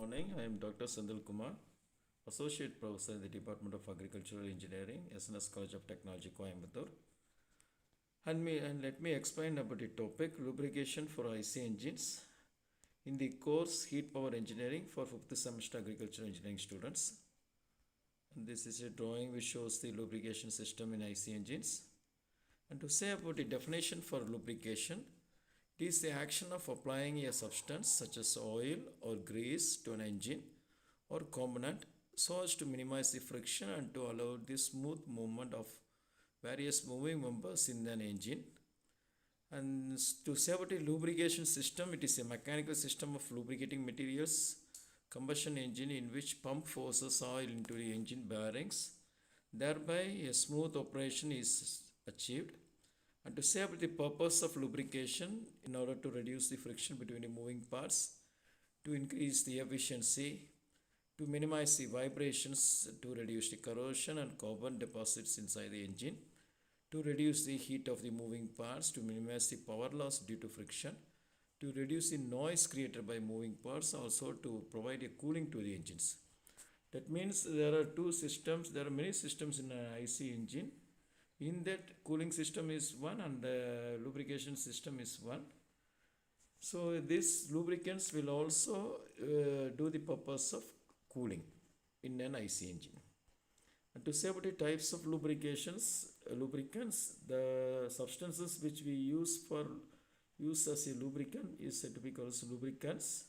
morning. I am Dr. Senthil Kumar, Associate Professor in the Department of Agricultural Engineering, SNS College of Technology, Coimbatore. And let me explain about the topic lubrication for IC engines in the course Heat Power Engineering for 5th semester agricultural engineering students. And this is a drawing which shows the lubrication system in IC engines. And to say about the definition for lubrication, it is the action of applying a substance such as oil or grease to an engine or component so as to minimize the friction and to allow the smooth movement of various moving members in an engine. And to say about a lubrication system, it is a mechanical system of lubricating materials, combustion engine in which pump forces oil into the engine bearings. Thereby, a smooth operation is achieved. And to say about the purpose of lubrication in order to reduce the friction between the moving parts, to increase the efficiency, to minimize the vibrations, to reduce the corrosion and carbon deposits inside the engine, to reduce the heat of the moving parts, to minimize the power loss due to friction, to reduce the noise created by moving parts, also to provide a cooling to the engines. That means there are two systems, there are many systems in an IC engine. In that, cooling system is one and the lubrication system is one. So these lubricants will also do the purpose of cooling in an IC engine. And to say about the types of lubricants, the substances which we use as a lubricant is said to be called lubricants.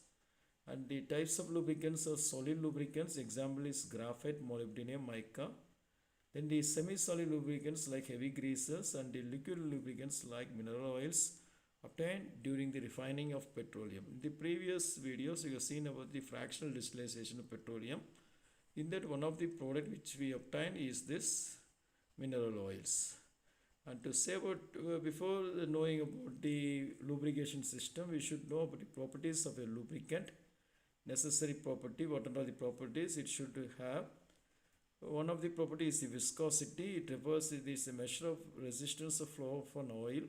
And the types of lubricants are solid lubricants. Example is graphite, molybdenum, mica. Then the semi-solid lubricants like heavy greases and the liquid lubricants like mineral oils obtained during the refining of petroleum. In the previous videos, you have seen about the fractional distillation of petroleum. In that, one of the product which we obtain is this mineral oils. And to say about, before knowing about the lubrication system, we should know about the properties of a lubricant. Necessary property, what are the properties it should have? One of the properties is the viscosity. It refers to this measure of resistance of flow of an oil.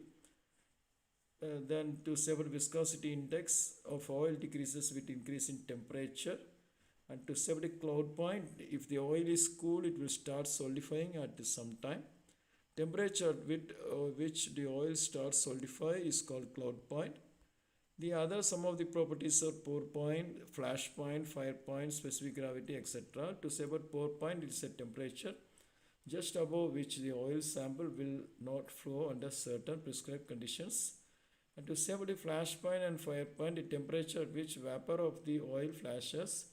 Then to say about viscosity index of oil decreases with increase in temperature. And to say about the cloud point, if the oil is cool, it will start solidifying at some time. Temperature with which the oil starts solidify is called cloud point. The other some of the properties are pour point, flash point, fire point, specific gravity, etc. To say about pour point, it's a temperature just above which the oil sample will not flow under certain prescribed conditions. And to say about the flash point and fire point, the temperature at which vapor of the oil flashes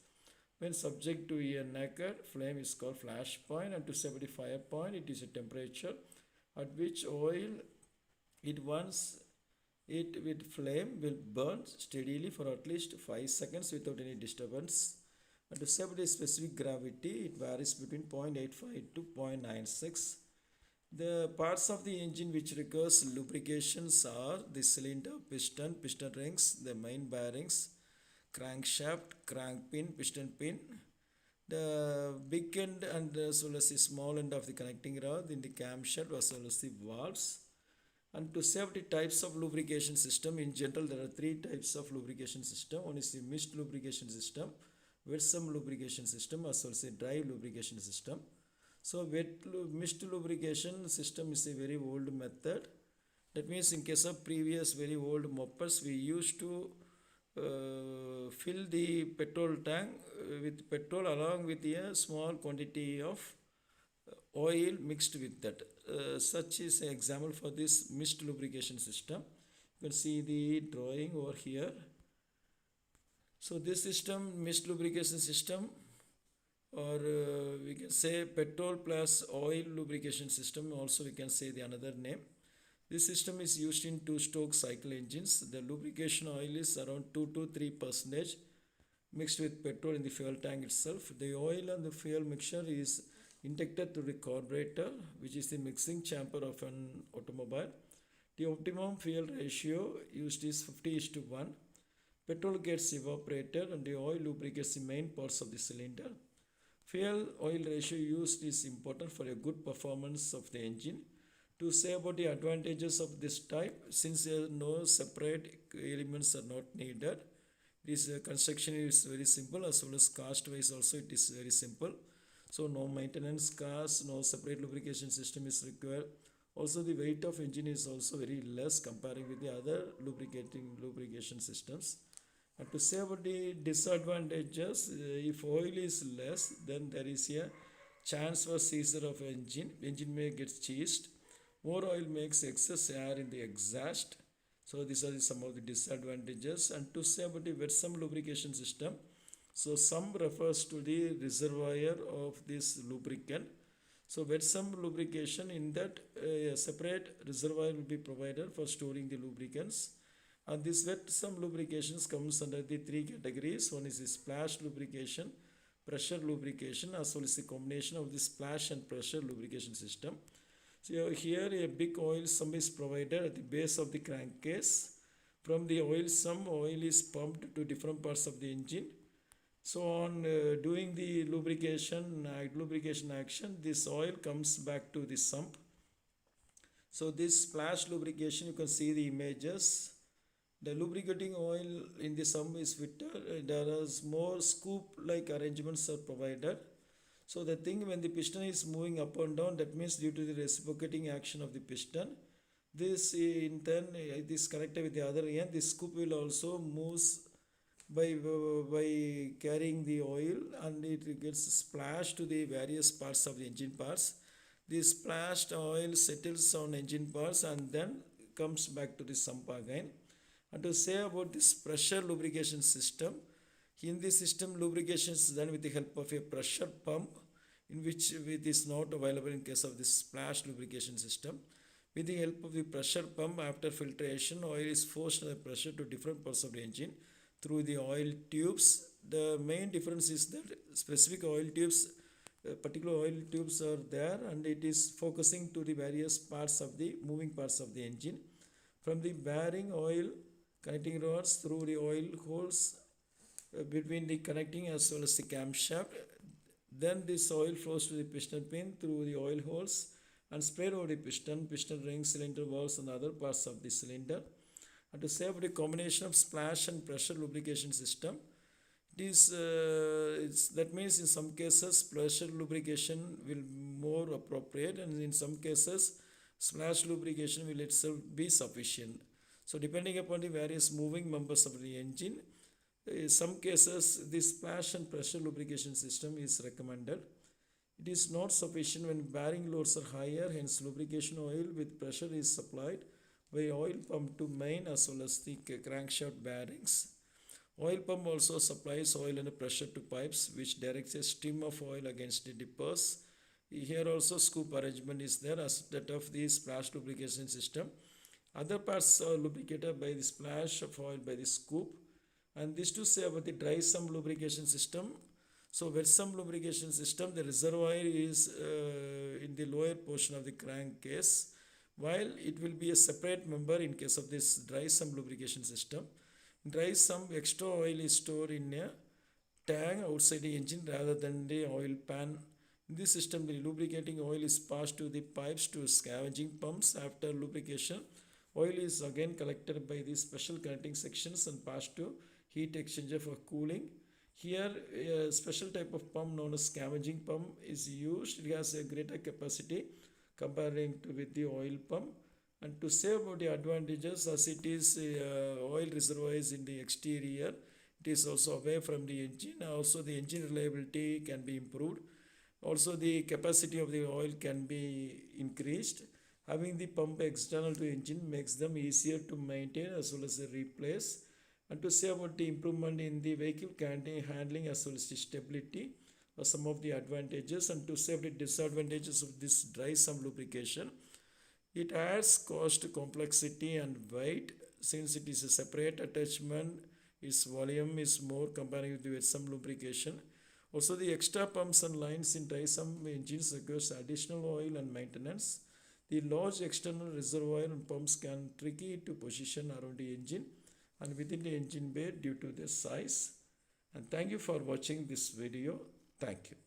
when subject to a naked flame is called flash point. And to say about the fire point, it is a temperature at which oil it with flame will burn steadily for at least 5 seconds without any disturbance. And to say about the specific gravity, it varies between 0.85 to 0.96. The parts of the engine which requires lubrications are the cylinder, piston rings, the main bearings, crankshaft, crank pin, piston pin, the big end and as well as the small end of the connecting rod in the camshaft as well as the valves. And to say the types of lubrication system, in general there are three types of lubrication system. One is the mist lubrication system, wet sump lubrication system as well as the dry lubrication system. So mist lubrication system is a very old method. That means in case of previous very old moppers, we used to fill the petrol tank with petrol along with a small quantity of oil mixed with that. Such is an example for this mist lubrication system. You can see the drawing over here. So this system, mist lubrication system, or we can say petrol plus oil lubrication system, also we can say the another name. This system is used in two-stroke cycle engines. The lubrication oil is around 2 to 3% mixed with petrol in the fuel tank itself. The oil and the fuel mixture is injected to the carburetor, which is the mixing chamber of an automobile. The optimum fuel ratio used is 50:1. Petrol gets evaporated and the oil lubricates the main parts of the cylinder. Fuel oil ratio used is important for a good performance of the engine. To say about the advantages of this type, since no separate elements are not needed, This construction is very simple, as well as cost wise also it is very simple. So no maintenance cost, no separate lubrication system is required. Also the weight of engine is also very less comparing with the other lubrication systems. And to say about the disadvantages, if oil is less, then there is a chance for seizure of engine. Engine may get seized. More oil makes excess air in the exhaust. So these are some of the disadvantages. And to say about the wet sump lubrication system, so sump refers to the reservoir of this lubricant. So wet sump lubrication, in that a separate reservoir will be provided for storing the lubricants. And this wet sump lubrications comes under the three categories. One is the splash lubrication, pressure lubrication, as well as the combination of the splash and pressure lubrication system. So here a big oil sump is provided at the base of the crankcase. From the oil sump, oil is pumped to different parts of the engine. So on doing the lubrication action, this oil comes back to the sump. So this splash lubrication, you can see the images. The lubricating oil in the sump is fitted. There is more scoop-like arrangements are provided. So the thing, when the piston is moving up and down, that means due to the reciprocating action of the piston, this in turn is connected with the other end. This scoop will also moves by carrying the oil, and it gets splashed to the various parts of the engine parts. This splashed oil settles on engine parts and then comes back to the sump again. And to say about this pressure lubrication system, in this system lubrication is done with the help of a pressure pump, in which it is not available in case of this splash lubrication system. With the help of the pressure pump, after filtration, oil is forced under pressure to different parts of the engine through the oil tubes. The main difference is that specific oil tubes, particular oil tubes are there, and it is focusing to the various parts of the moving parts of the engine. From the bearing, oil connecting rods through the oil holes between the connecting as well as the camshaft. Then this oil flows to the piston pin through the oil holes and sprayed over the piston rings, cylinder valves, and other parts of the cylinder. And to say about the combination of splash and pressure lubrication system, that means in some cases pressure lubrication will more appropriate, and in some cases splash lubrication will itself be sufficient. So depending upon the various moving members of the engine, in some cases this splash and pressure lubrication system is recommended. It is not sufficient when bearing loads are higher, hence lubrication oil with pressure is supplied by oil pump to main as well as the crankshaft bearings. Oil pump also supplies oil and pressure to pipes, which directs a stream of oil against the dippers. Here also scoop arrangement is there as that of the splash lubrication system. Other parts are lubricated by the splash of oil by the scoop. And this to say about the dry sump lubrication system. So wet sump lubrication system, the reservoir is in the lower portion of the crankcase, while it will be a separate member in case of this dry sump lubrication system. In dry sump, extra oil is stored in a tank outside the engine rather than the oil pan. In this system, the lubricating oil is passed to the pipes to scavenging pumps. After lubrication, oil is again collected by the special connecting sections and passed to heat exchanger for cooling. Here, a special type of pump known as scavenging pump is used. It has a greater capacity comparing with the oil pump. And to say about the advantages, as it is oil reservoirs in the exterior, it is also away from the engine. Also the engine reliability can be improved. Also the capacity of the oil can be increased. Having the pump external to engine makes them easier to maintain as well as replace. And to say about the improvement in the vehicle handling as well as the stability are some of the advantages. And to say about the disadvantages of this dry sump lubrication, it adds cost, complexity, and weight. Since it is a separate attachment, its volume is more comparing with the wet sump lubrication. Also, the extra pumps and lines in dry sump engines requires additional oil and maintenance. The large external reservoir and pumps can tricky to position around the engine and within the engine bay due to their size. And thank you for watching this video. Thank you.